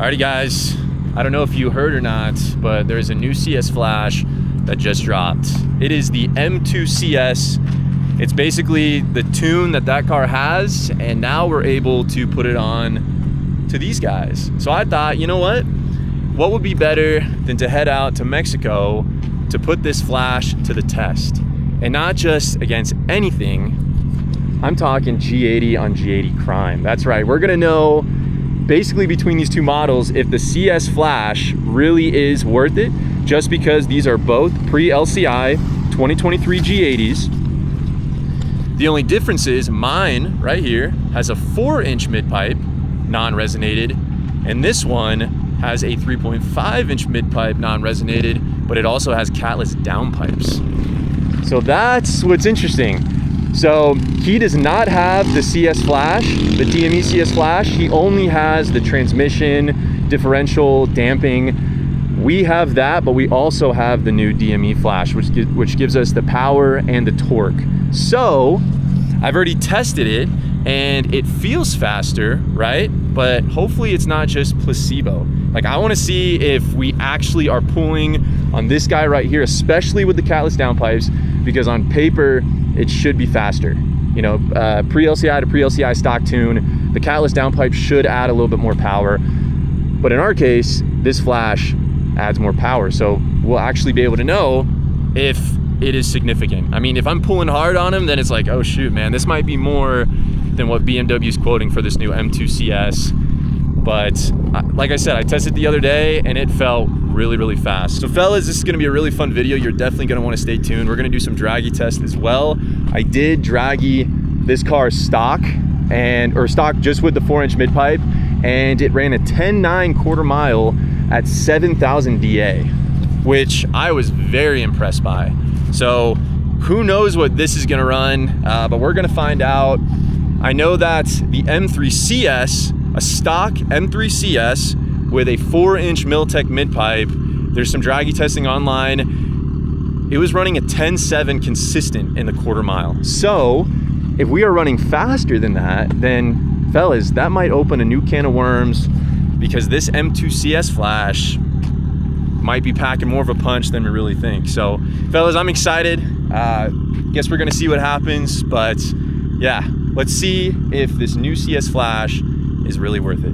Alrighty guys, I don't know if you heard or not, but there's a new CS Flash that just dropped. It is the M2 CS. It's basically the tune that car has, and now we're able to put it on to these guys. So I thought, you know what would be better than to head out to Mexico to put this Flash to the test? And not just against anything, I'm talking G80 on G80 crime. That's right, we're gonna know basically between these two models if the CS Flash really is worth it, just because these are both pre-LCI 2023 G80s. The only difference is mine right here has a 4-inch mid-pipe, non-resonated, and this one has a 3.5-inch mid-pipe, non-resonated, but it also has catless downpipes. So that's what's interesting. So he does not have the CS Flash, the DME CS Flash. He only has the transmission, differential, damping. We have that, but we also have the new DME Flash, which gives us the power and the torque. So I've already tested it and it feels faster, right? But hopefully it's not just placebo. Like, I wanna see if we actually are pulling on this guy right here, especially with the catless downpipes, because on paper, it should be faster. You know, pre-LCI to pre-LCI stock tune, the catless downpipe should add a little bit more power. But in our case, this Flash adds more power. So we'll actually be able to know if it is significant. I mean, if I'm pulling hard on him, then it's like, oh shoot, man, this might be more than what BMW is quoting for this new M2 CS. But like I said, I tested the other day and it felt really, really fast. So fellas, this is gonna be a really fun video. You're definitely gonna wanna stay tuned. We're gonna do some Draggy tests as well. I did Draggy this car stock, or stock just with the 4-inch mid-pipe, and it ran a 10.9 quarter mile at 7,000 DA, which I was very impressed by. So who knows what this is gonna run, but we're gonna find out. I know that the M3 CS, a stock M3 CS with a 4-inch Miltech mid-pipe, there's some Draggy testing online. It was running a 10.7 consistent in the quarter mile. So if we are running faster than that, then fellas, that might open a new can of worms, because this M2 CS Flash might be packing more of a punch than we really think. So fellas, I'm excited. Guess we're gonna see what happens, but yeah, let's see if this new CS Flash is really worth it.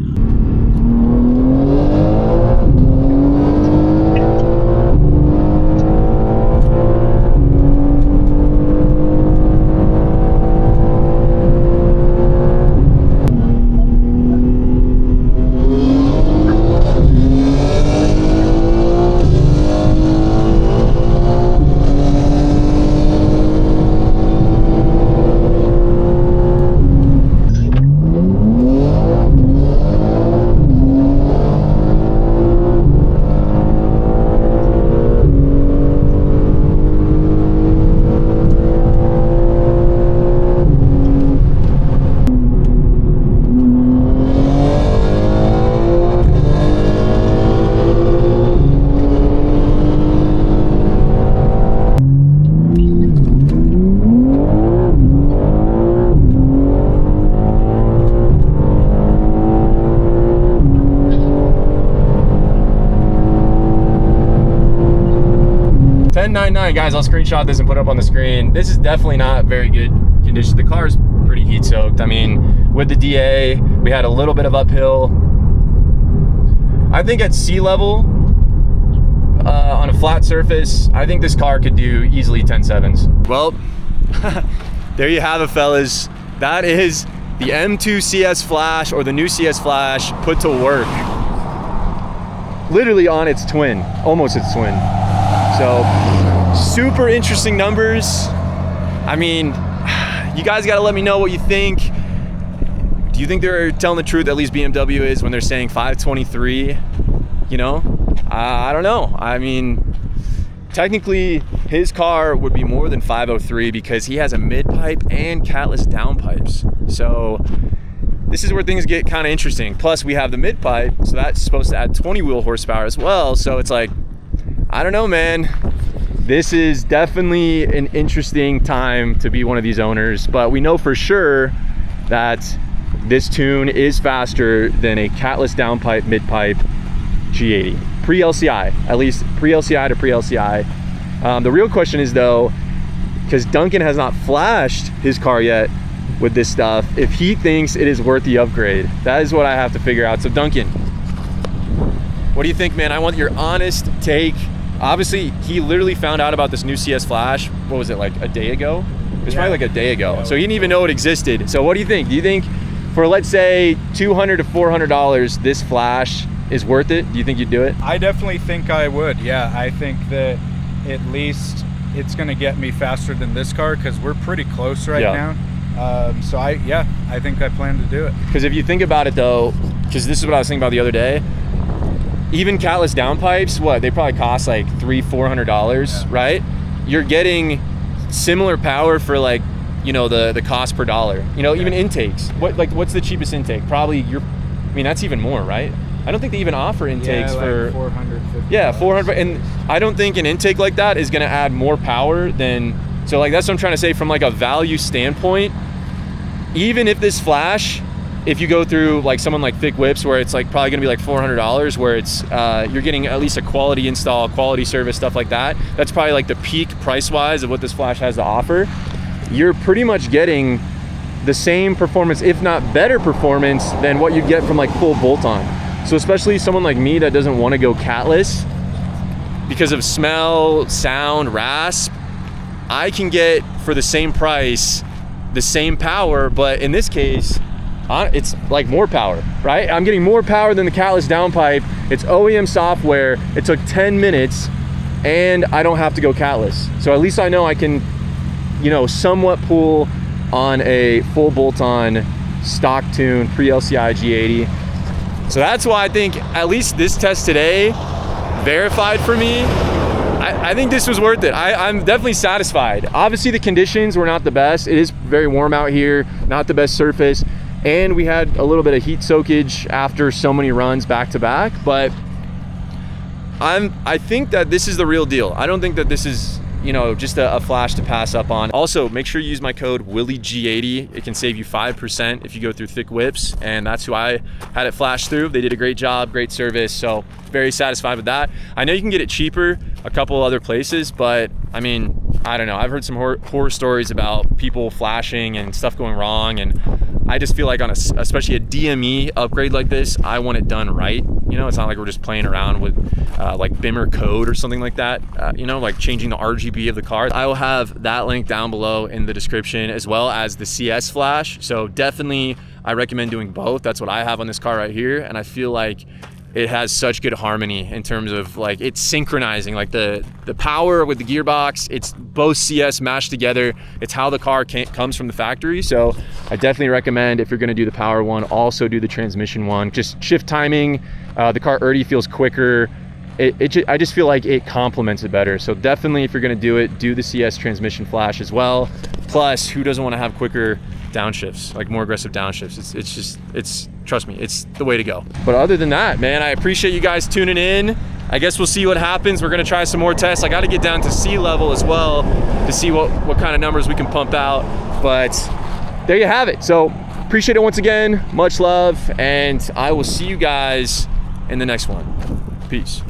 Guys, I'll screenshot this and put it up on the screen. This is definitely not very good condition. The car is pretty heat soaked. I mean, with the DA, we had a little bit of uphill. I think at sea level, on a flat surface, I think this car could do easily 10.7s. Well, there you have it, fellas. That is the M2 CS Flash, or the new CS Flash, put to work. Literally on its twin, almost its twin. So, super interesting numbers. I mean, you guys gotta let me know what you think. Do you think they're telling the truth, at least BMW is, when they're saying 523? You know, I don't know. I mean, technically his car would be more than 503 because he has a mid-pipe and catless downpipes. So this is where things get kind of interesting. Plus we have the mid-pipe, so that's supposed to add 20 wheel horsepower as well. So it's like, I don't know, man. This is definitely an interesting time to be one of these owners, but we know for sure that this tune is faster than a catless downpipe, midpipe G80. Pre-LCI, at least pre-LCI to pre-LCI. The real question is though, because Duncan has not flashed his car yet with this stuff, if he thinks it is worth the upgrade. That is what I have to figure out. So Duncan, what do you think, man? I want your honest take. Obviously, he literally found out about this new CS Flash, what was it, like a day ago? It was probably like a day ago. Yeah, so he didn't even know it existed. So what do you think? Do you think for, let's say, $200 to $400, this Flash is worth it? Do you think you'd do it? I definitely think I would, yeah. I think that at least it's gonna get me faster than this car because we're pretty close right now. So I think I plan to do it. Because if you think about it though, because this is what I was thinking about the other day, even catless downpipes, what, they probably cost like $300-400, right? You're getting similar power for like, you know, the cost per dollar. You know, even intakes. What's the cheapest intake? Probably I mean, that's even more, right? I don't think they even offer intakes for $450. Yeah, 400. And I don't think an intake like that is going to add more power than. So like that's what I'm trying to say from like a value standpoint. Even if this Flash, if you go through like someone like Thick Whips, where it's like probably going to be like $400, where it's you're getting at least a quality install, quality service, stuff like that. That's probably like the peak price wise of what this Flash has to offer. You're pretty much getting the same performance, if not better performance, than what you get from like full bolt-on. So especially someone like me that doesn't want to go catless because of smell, sound, rasp, I can get for the same price the same power, but in this case it's like more power, right? I'm getting more power than the catless downpipe. It's OEM software. It took 10 minutes and I don't have to go catless. So at least I know I can, you know, somewhat pull on a full bolt-on stock tune pre-LCI G80. So that's why I think at least this test today verified for me. I think this was worth it. I'm definitely satisfied. Obviously the conditions were not the best. It is very warm out here, not the best surface. And we had a little bit of heat soakage after so many runs back to back, but I think that this is the real deal. I don't think that this is, you know, just a Flash to pass up on. Also, make sure you use my code WillieG80. It can save you 5% if you go through Thick Whips, and that's who I had it flash through. They did a great job, great service, so very satisfied with that. I know you can get it cheaper a couple other places, but I mean, I don't know. I've heard some horror stories about people flashing and stuff going wrong, and I just feel like on especially a DME upgrade like this, I want it done right. You know, it's not like we're just playing around with like BIMR code or something like that, you know, like changing the RGB of the car. I will have that link down below in the description, as well as the CS Flash. So definitely I recommend doing both. That's what I have on this car right here. And I feel like it has such good harmony in terms of like it's synchronizing, like the power with the gearbox. It's both CS mashed together. It's how the car comes from the factory. So I definitely recommend, if you're gonna do the power one, also do the transmission one. Just shift timing, the car already feels quicker. I just feel like it complements it better. So definitely, if you're gonna do it, do the CS transmission Flash as well. Plus, who doesn't wanna have quicker downshifts, like more aggressive downshifts? It's trust me, it's the way to go. But other than that, man, I appreciate you guys tuning in. I guess we'll see what happens. We're gonna try some more tests. I gotta get down to sea level as well to see what kind of numbers we can pump out. But there you have it. So appreciate it once again. Much love, and I will see you guys in the next one. Peace.